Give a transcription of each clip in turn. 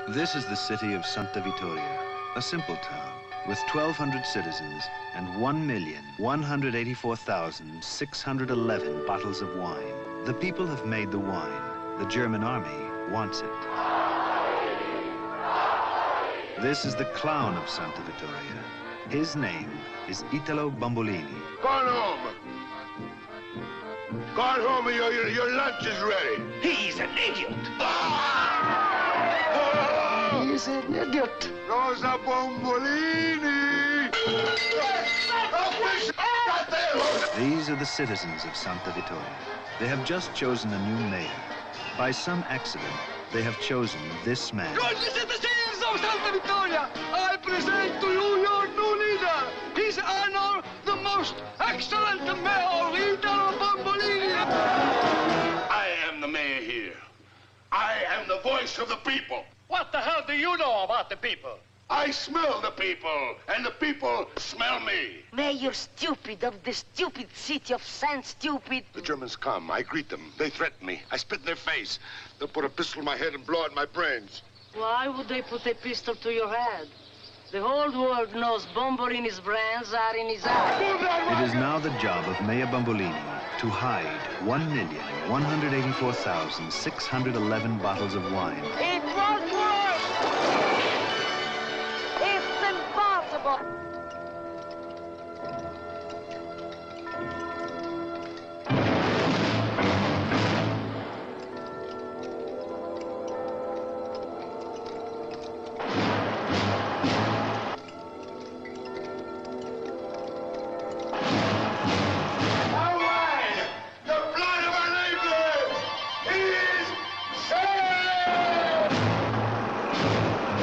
This is the city of Santa Vittoria, a simple town with 1,200 citizens and 1,184,611 bottles of wine. The people have made the wine. The German army wants it. This is the clown of Santa Vittoria. His name is Italo Bombolini. Go home. Go home and your lunch is ready. He's an idiot. He's an idiot. Rosa Bombolini. These are the citizens of Santa Vittoria. They have just chosen a new mayor. By some accident, they have chosen this man. Good citizens of Santa Vittoria, I present to you your new leader. His Honor, the most excellent Mayor, Italo Bombolini. I am the mayor here. I am the voice of the people. What the hell do you know about the people? I smell the people, and the people smell me. Mayor stupid of the stupid city of San Stupid. The Germans come. I greet them. They threaten me. I spit in their face. They'll put a pistol in my head and blow out my brains. Why would they put a pistol to your head? The whole world knows Bombolini's brains are in his eyes. It is now the job of Mayor Bombolini to hide 1,184,611 bottles of wine. It won't work! It's impossible!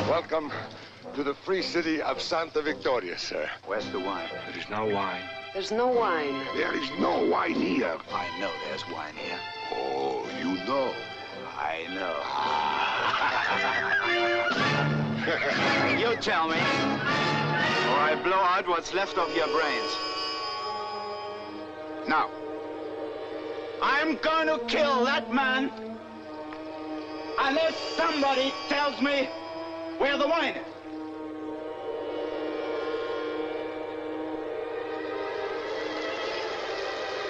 Welcome to the free city of Santa Vittoria, sir. Where's the wine? There is no wine. There's no wine. There is no wine here. I know there's wine here. Oh, you know. I know. You tell me, or I blow out what's left of your brains. Now, I'm going to kill that man unless somebody tells me where the wine is.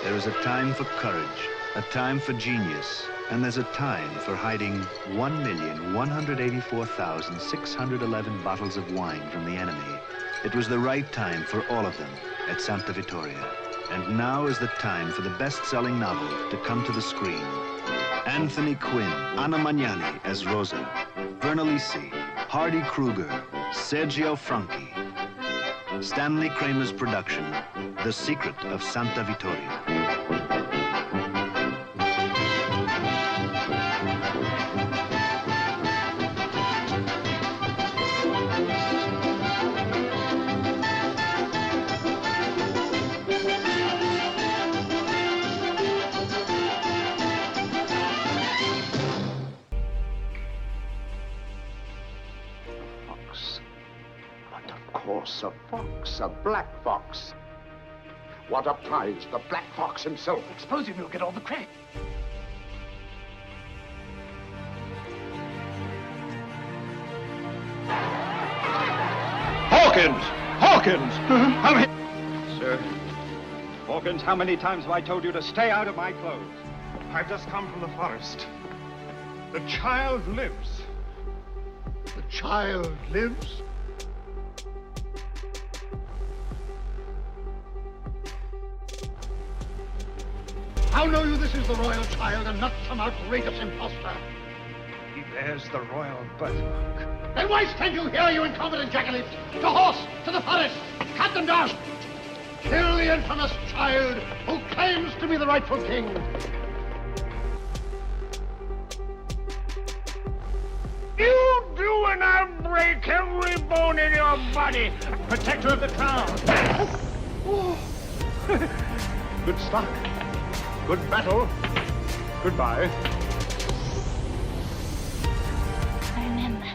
There is a time for courage, a time for genius, and there's a time for hiding 1,184,611 bottles of wine from the enemy. It was the right time for all of them at Santa Vittoria. And now is the time for the best-selling novel to come to the screen. Anthony Quinn, Anna Magnani as Rosa, Vernalisi, Hardy Kruger, Sergio Franchi. Stanley Kramer's production, The Secret of Santa Vittoria. A fox, a black fox. What a prize, the black fox himself. Expose him, you'll get all the credit. Hawkins! Hawkins! Sir, Hawkins, how many times have I told you to stay out of my clothes? I've just come from the forest. The child lives. The child lives? How know you this is the royal child and not some outrageous impostor? He bears the royal birthmark. Then why stand you here, you incompetent jackanapes? To horse, to the forest, cut them down! Kill the infamous child who claims to be the rightful king. You do and I'll break every bone in your body. Protector of the town. Good stock. Good battle. Goodbye. Remember,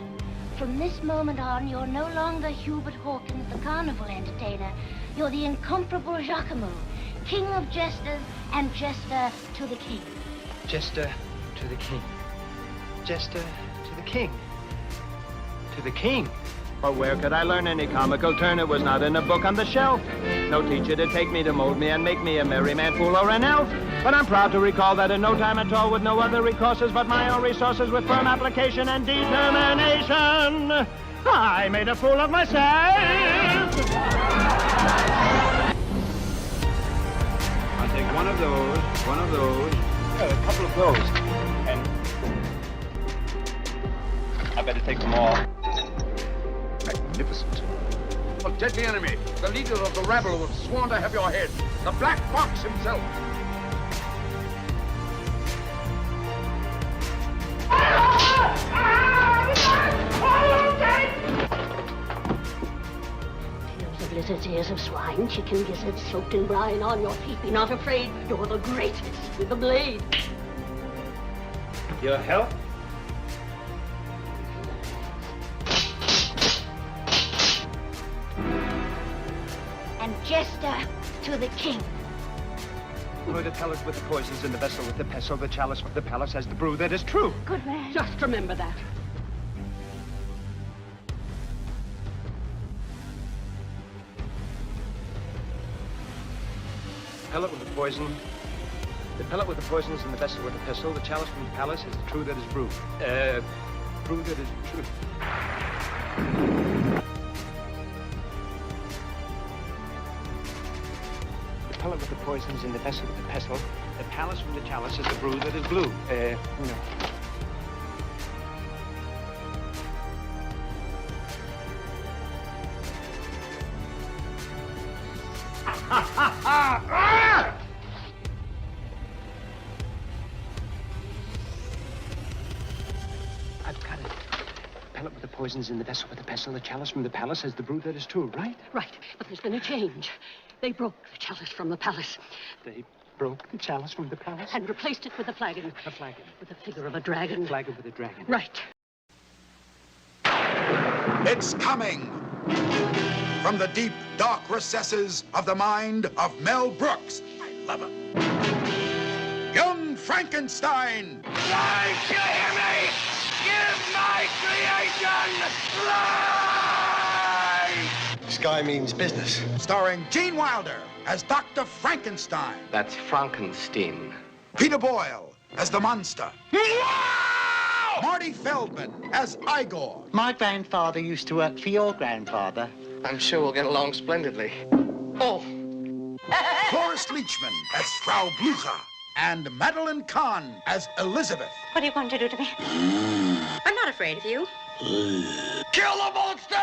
from this moment on, you're no longer Hubert Hawkins, the carnival entertainer. You're the incomparable Giacomo, king of jesters and jester to the king. Jester to the king. Jester to the king. To the king? But where could I learn any comical turn? It was not in a book on the shelf. No teacher to take me, to mold me, and make me a merry man, fool, or an elf. But I'm proud to recall that in no time at all, with no other recourses but my own resources, with firm application and determination, I made a fool of myself. I'll take one of those, a couple of those, and I better take them all. Magnificent. A deadly enemy, the leader of the rabble who have sworn to have your head, the Black Fox himself. Tears of lizards, ears of swine, chicken gizzards soaked in brine, on your feet, be not afraid, you're the greatest with the blade. Your help? And Jester to the king. Pour the pellet with the poisons in the vessel with the pestle, the chalice with the palace has the brew. That is true. Good man. Just remember that. Pellet with the poison. The pellet with the poisons in the vessel with the pestle, the chalice from the palace is the true that is brew. Brew that is true. The pellet with the poisons in the vessel with the pestle, the palace from the chalice is the brew that is blue. No. I've got it. Pellet with the poisons in the vessel with the pestle, the chalice from the palace has the brew that is true, right? Right, but there's been a change. They broke the chalice from the palace. They broke the chalice from the palace? And replaced it with a flagon. A flagon. With a figure of a dragon. A flagon with a dragon. Right. It's coming from the deep, dark recesses of the mind of Mel Brooks. I love him. Young Frankenstein. Life, you hear me? Give my creation life! Sky means business. Starring Gene Wilder as Dr. Frankenstein. That's Frankenstein. Peter Boyle as the monster. Marty Feldman as Igor. My grandfather used to work for your grandfather. I'm sure we'll get along splendidly. Oh! Cloris Leachman as Frau Blucher. And Madeline Kahn as Elizabeth. What are you going to do to me? I'm not afraid of you. Kill the monster!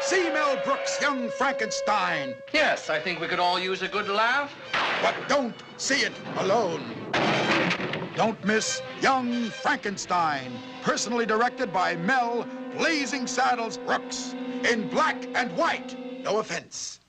See Mel Brooks' Young Frankenstein. Yes, I think we could all use a good laugh. But don't see it alone. Don't miss Young Frankenstein, personally directed by Mel Blazing Saddles Brooks, in black and white. No offense.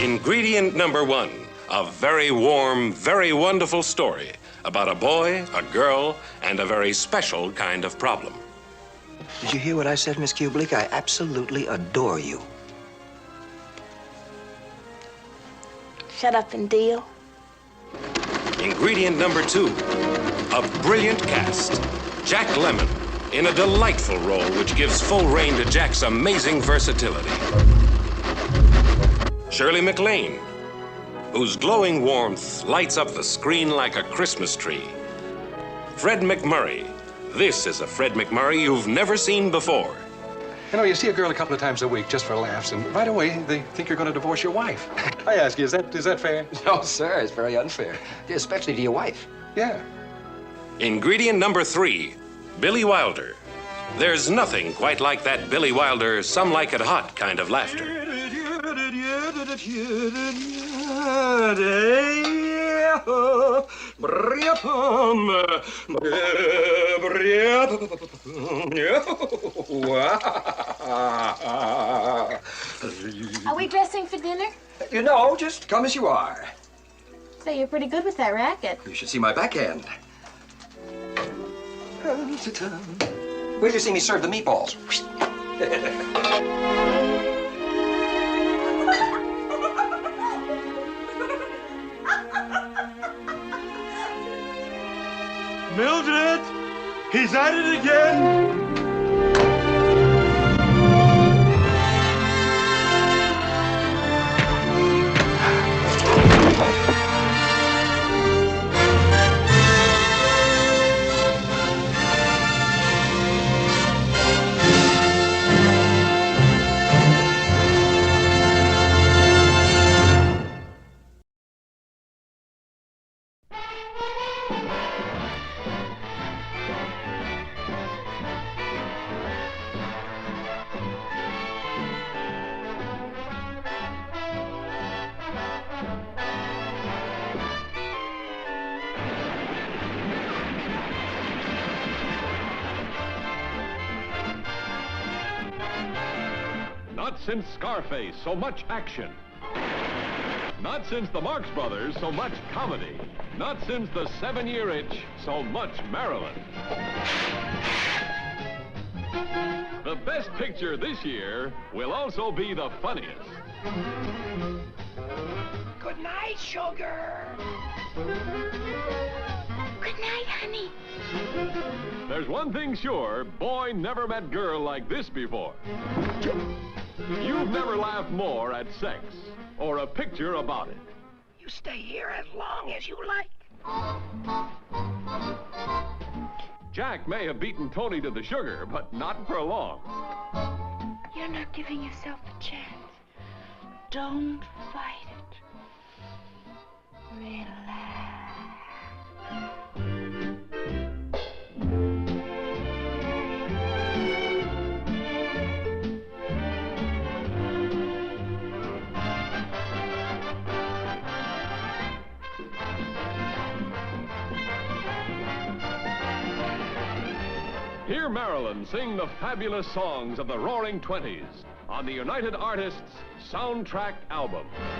Ingredient number one, a very warm, very wonderful story about a boy, a girl, and a very special kind of problem. Did you hear what I said, Miss Kubelik? I absolutely adore you. Shut up and deal. Ingredient number two, a brilliant cast. Jack Lemmon in a delightful role which gives full rein to Jack's amazing versatility. Shirley MacLaine, whose glowing warmth lights up the screen like a Christmas tree. Fred MacMurray. This is a Fred MacMurray you've never seen before. You know, you see a girl a couple of times a week just for laughs, and right away they think you're going to divorce your wife. I ask you, is that fair? No, sir, it's very unfair, especially to your wife. Yeah. Ingredient number three, Billy Wilder. There's nothing quite like that Billy Wilder, some like it hot kind of laughter. Are we dressing for dinner? You know, just come as you are. So you're pretty good with that racket. You should see my backhand. Where'd you see me serve the meatballs? Mildred! He's at it again! Not since Scarface, so much action. Not since the Marx Brothers, so much comedy. Not since the 7-Year Itch, so much Maryland. The best picture this year will also be the funniest. Good night, sugar. Good night, honey. There's one thing sure, boy never met girl like this before. You've never laughed more at sex, or a picture about it. You stay here as long as you like. Jack may have beaten Tony to the sugar, but not for long. You're not giving yourself a chance. Don't fight it. Relax. Hear Maryland sing the fabulous songs of the Roaring Twenties on the United Artists Soundtrack Album.